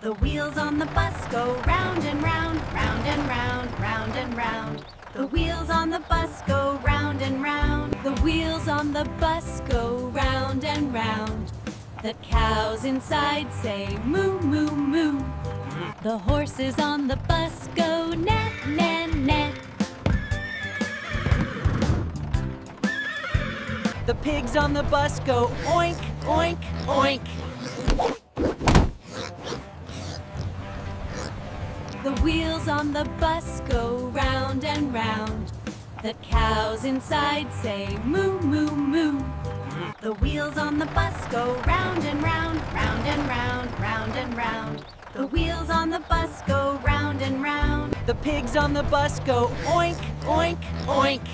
The wheels on the bus go round and round, round and round, round and round. The wheels on the bus go round and round. The wheels on the bus go round and round. The cows inside say moo, moo, moo. The horses on the bus go net, net, net. The pigs on the bus go oink, oink, oink. The wheels on the bus go round and round. The cows inside say moo, moo, moo. The wheels on the bus go round and round, round and round, round and round. The wheels on the bus go round and round. The pigs on the bus go oink, oink, oink.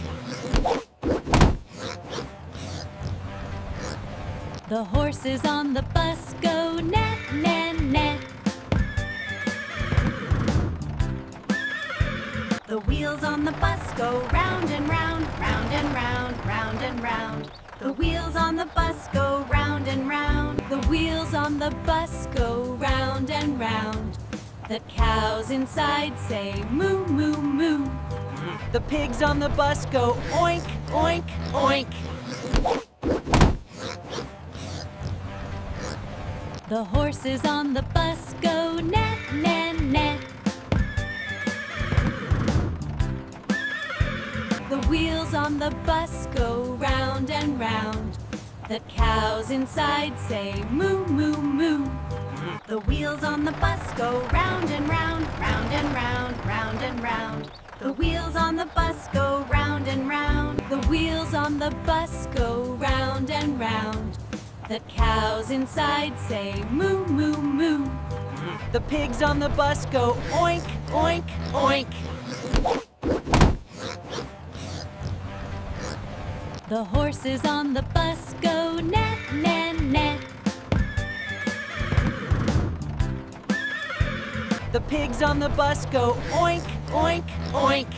The horses on the bus go net, net, net. The wheels on the bus go round and round, round and round, round and round. The wheels on the bus go round and round. The wheels on the bus go round and round. The cows inside say moo, moo, moo. The pigs on the bus go oink, oink, oink. The horses on the bus go net, net, net. The wheels on the bus go round and round. The cows inside say moo, moo, moo. The wheels on the bus go round and round, round and round, round and round. The wheels on the bus go round and round. The wheels on the bus go round and round. The cows inside say moo, moo, moo. The pigs on the bus go oink, oink, oink. The horses on the bus go net, net, net. The pigs on the bus go oink, oink, oink.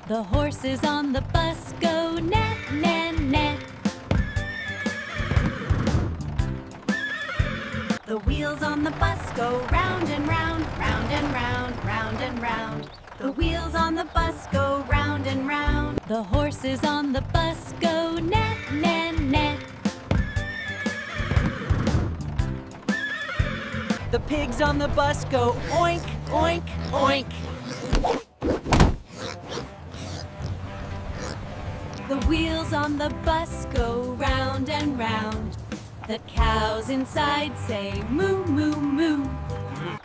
The horses on the bus go net, net, net. The wheels on the bus go round and round, round and round, round and round. The wheels on the bus go round and round. The horses on the bus go net, net, net. The pigs on the bus go oink, oink, oink. The wheels on the bus go round and round. The cows inside say moo, moo, moo.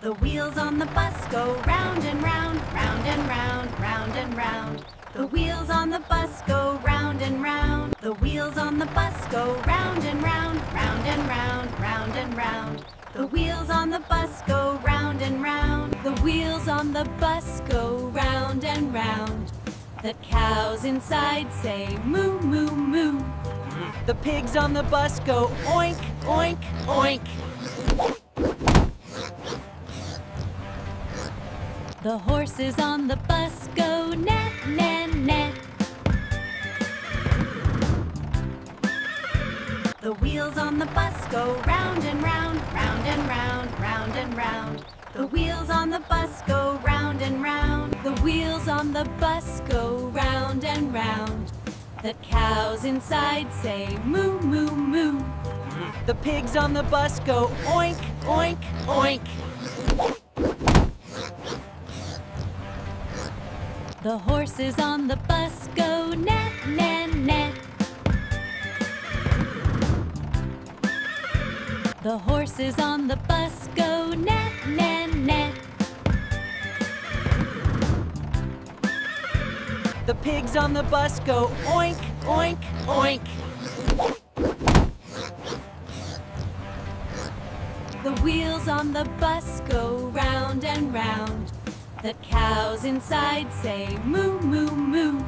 The wheels on the bus go round and round, round and round, round and round. The wheels on the bus go round and round. The wheels on the bus go round and round, round and round, round and round. The wheels on the bus go round and round. The wheels on the bus go round and round. The cows inside say moo, moo, moo. The pigs on the bus go oink, oink, oink. The horses on the bus go net, net, net. The wheels on the bus go round and round, round and round, round and round. The wheels on the bus go round and round. The wheels on the bus go round and round. The cows inside say moo, moo, moo. The pigs on the bus go oink, oink, oink. The horses on the bus go net, net, net. The horses on the bus go net, net, net. The pigs on the bus go oink, oink, oink. The wheels on the bus go round and round. The cows inside say moo, moo, moo.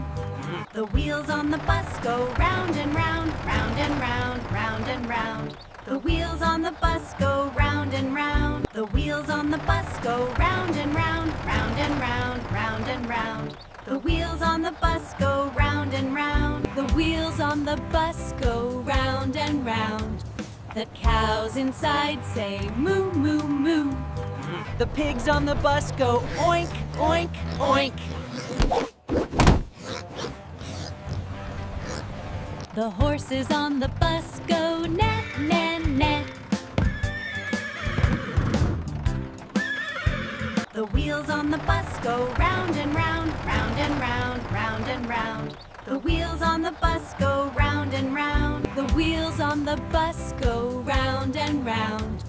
The wheels on the bus go round and round, round and round, round and round. The wheels on the bus go round and round. The wheels on the bus go round and round, round and round, round and round. The wheels on the bus go round and round. The wheels on the bus go round and round. The cows inside say moo, moo, moo. The pigs on the bus go oink, oink, oink. The horses on the bus go net, net, net. The wheels on the bus go round and round, round and round, round and round. The wheels on the bus go round and round. The wheels on the bus go round and round.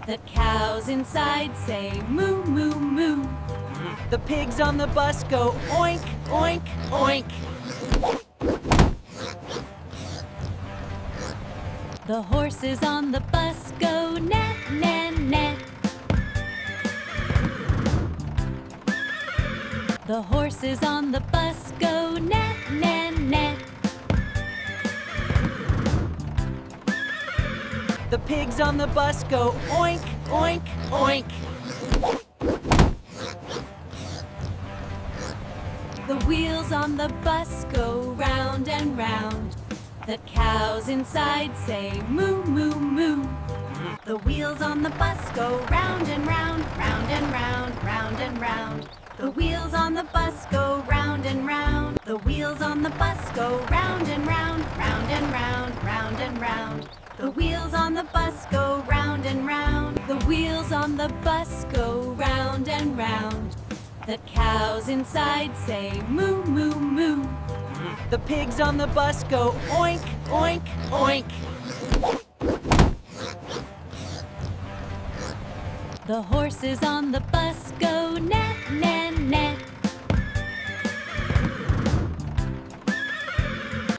The cows inside say moo, moo, moo. The pigs on the bus go oink, oink, oink. The horses on the bus go net, net, net. The horses on the bus go net, net, net. The pigs on the bus go oink, oink, oink. The wheels on the bus go round and round. The cows inside say moo, moo, moo. The wheels on the bus go round and round, round and round, round and round. The wheels on the bus go round and round. The wheels on the bus go round and round, round and round, round and round. The wheels on the bus go round and round. The wheels on the bus go round and round. The cows inside say moo, moo, moo. The pigs on the bus go oink, oink, oink. The horses on the bus go net, net, net.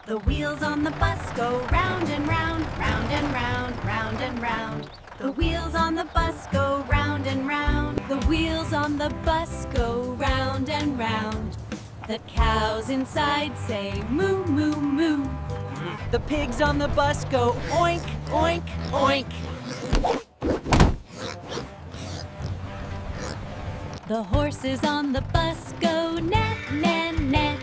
The wheels on the bus go round and round, round and round, round and round. The wheels on the bus go round and round. The wheels on the bus go round and round. The cows inside say moo, moo, moo. The pigs on the bus go oink, oink, oink. The horses on the bus go net, net, net.